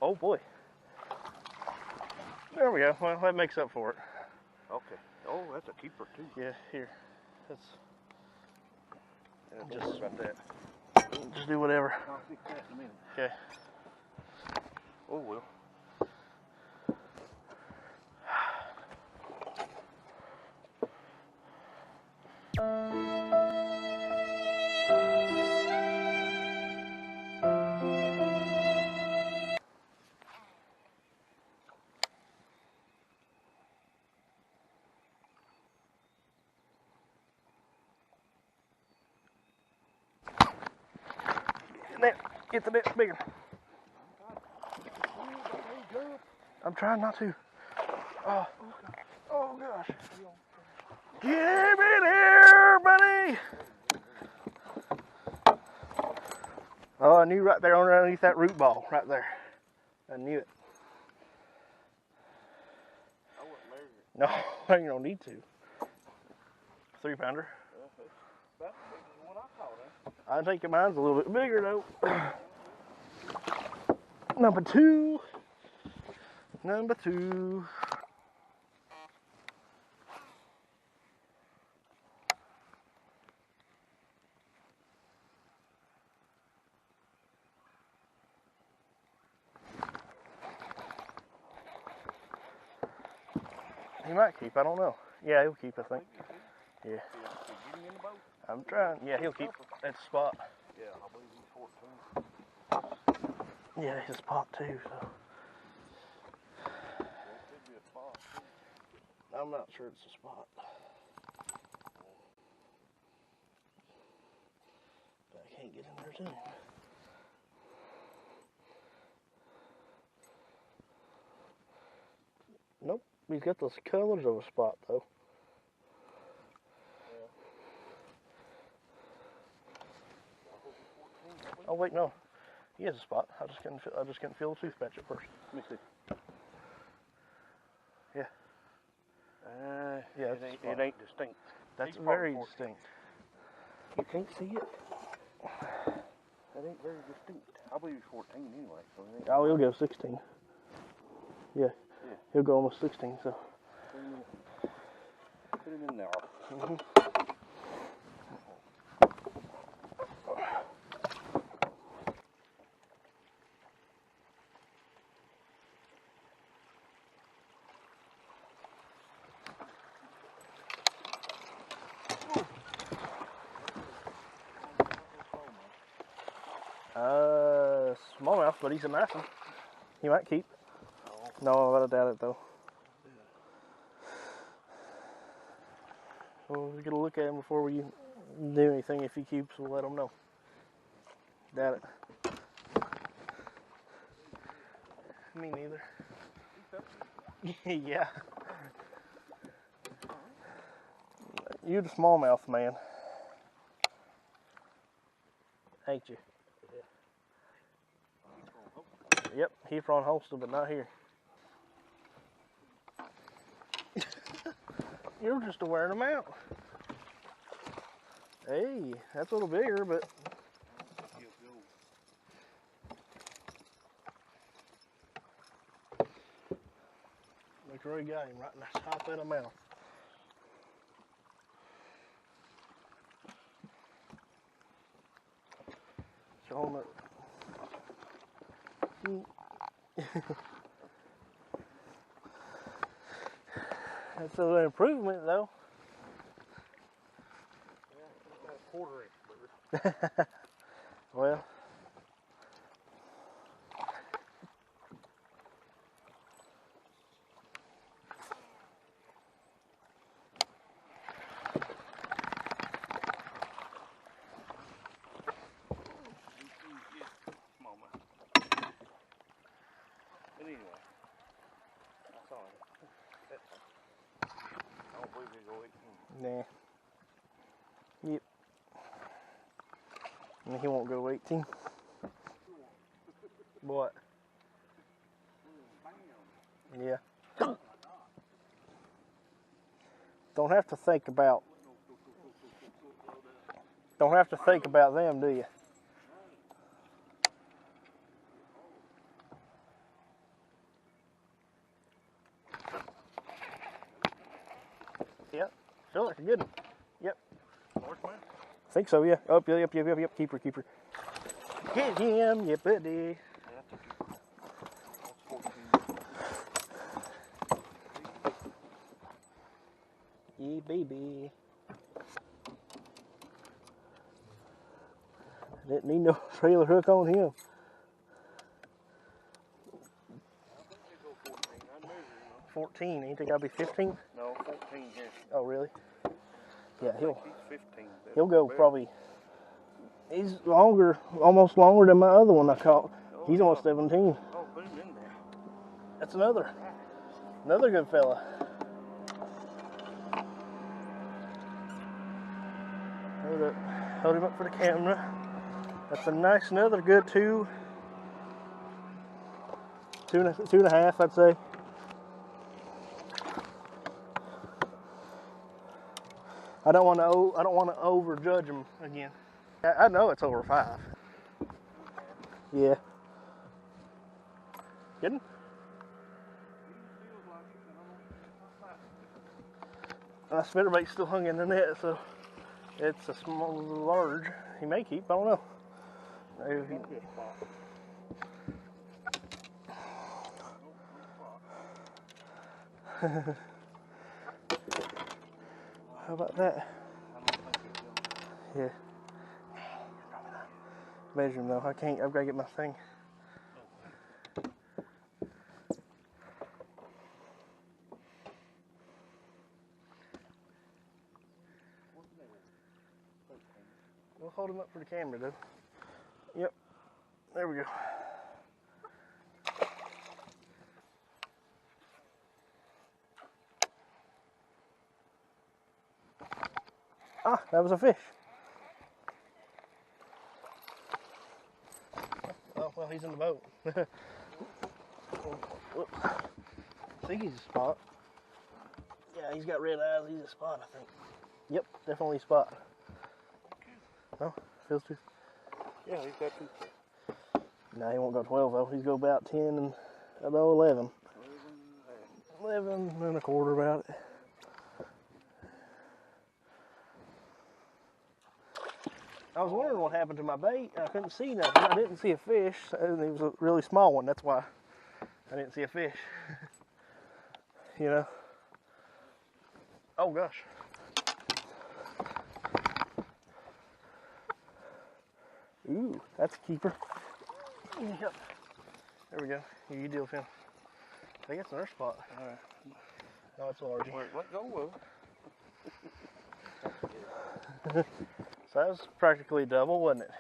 Oh boy. There we go. Well, that makes up for it. Okay. Oh, that's a keeper too. Yeah, here. That's Yeah, just about that. just do whatever. I'll fix that in a minute. Okay. Oh well. Get the net bigger. I'm trying not to. Oh gosh. Get him in here, buddy. Oh, I knew right there underneath that root ball, right there. I knew it. No, you don't need to. 3-pounder. I think mine's a little bit bigger though. Number two. He might keep, I don't know. Yeah, he'll keep, I think. Yeah. I'm trying. Yeah, he'll keep. That's a spot. Yeah, I believe he's 14. Yeah, it's a spot too, so. I'm not sure it's a spot. But I can't get in there too. Nope, he's got those colors of a spot though. Oh wait, no, he has a spot. I just couldn't feel the tooth patch at first. Let me see. Yeah. Yeah, it ain't distinct. That's very distinct. You can't see it. That ain't very distinct. I believe he's 14 anyway. So oh, he'll go 16. Yeah. He'll go almost 16. So. Put him in there. Mm-hmm. Smallmouth, but he's a nice one. He might keep. No, I doubt it though. Well, we're gonna look at him before we do anything. If he keeps, we'll let him know. Doubt it. Me neither. Yeah. You're the smallmouth man, ain't you? Yep, he's from Holston, but not here. You're just wearing them out. Hey, that's a little bigger, but look where he got him, right in the top of the mouth. Show him it. That's an improvement, though. Yeah, it's about a quarter inch. Well. Nah. Yep. And he won't go 18. What? Yeah. Don't have to think about them, do you? Feel like a good one. Yep. Norris, man? I think so, yeah. Oh, yep. Keeper. Get him, you buddy. Yeah, that's a keeper. That's 14. Yeah, baby. Didn't need no trailer hook on him. I think they go 14. I'd measure, you know. 14. You think I'll be 15? No, 14 here. Oh, really? Yeah, I think he's 15. he'll go probably. He's longer, almost longer than my other one I caught. He's only 17. Oh, put him in there. That's another good fella. Hold him up for the camera. That's a nice, another good two and a half, I'd say. I don't want to overjudge him again. I know it's over 5. Yeah. Kidding? My spinnerbait's still hung in the net, so it's a small, large. He may keep. I don't know. How about that? Yeah. Measure him though. I can't. I've got to get my thing. We'll hold him up for the camera though. Yep. There we go. Ah, that was a fish. Oh, well, he's in the boat. I think he's a spot. Yeah, he's got red eyes. He's a spot, I think. Yep, definitely a spot. Oh, feels too. Yeah, he's got 2 fish. No, he won't go 12 though. He's go about 10 and about 11. 11 and a quarter about it. I was wondering what happened to my bait. I couldn't see nothing. I didn't see a fish. And it was a really small one. That's why I didn't see a fish. You know. Oh gosh. Ooh, that's a keeper. Yep. There we go. You deal with him. I think it's another spot. All right. No, it's a large. Let go of. So that was practically double, wasn't it?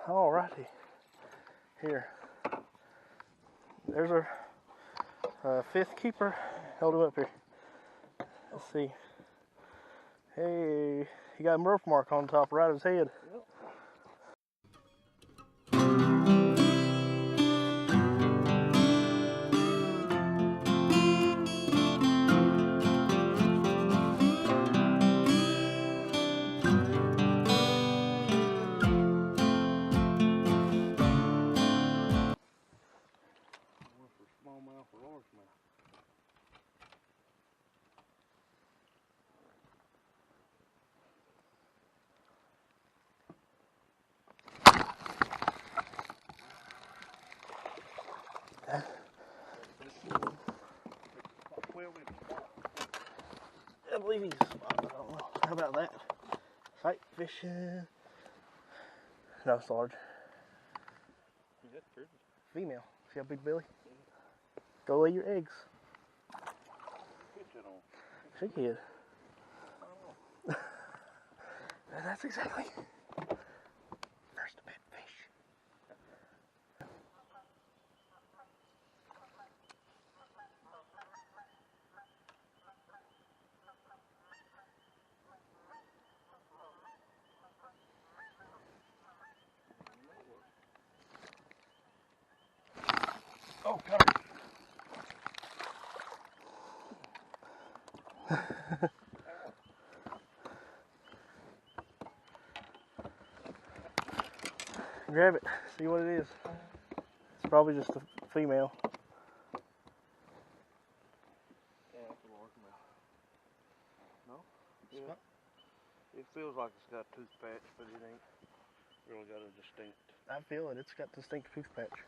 Alrighty. Here. There's our 5th keeper. Hold him up here. Let's see. Hey, he got a birthmark on top right of his head. Yep. Smallmouth or largemouth. I believe he's a spot, but I don't know. How about that? Sight fishing. No, it's large. That's pretty. Female. See how big belly? Go lay your eggs. She did. That's exactly. First bit fish. Oh, got it. Grab it, see what it is. probably just a female. Yeah, it's a largemouth. No? Yeah. It feels like it's got a tooth patch, but it ain't really got a distinct. I feel it. It's got distinct tooth patch.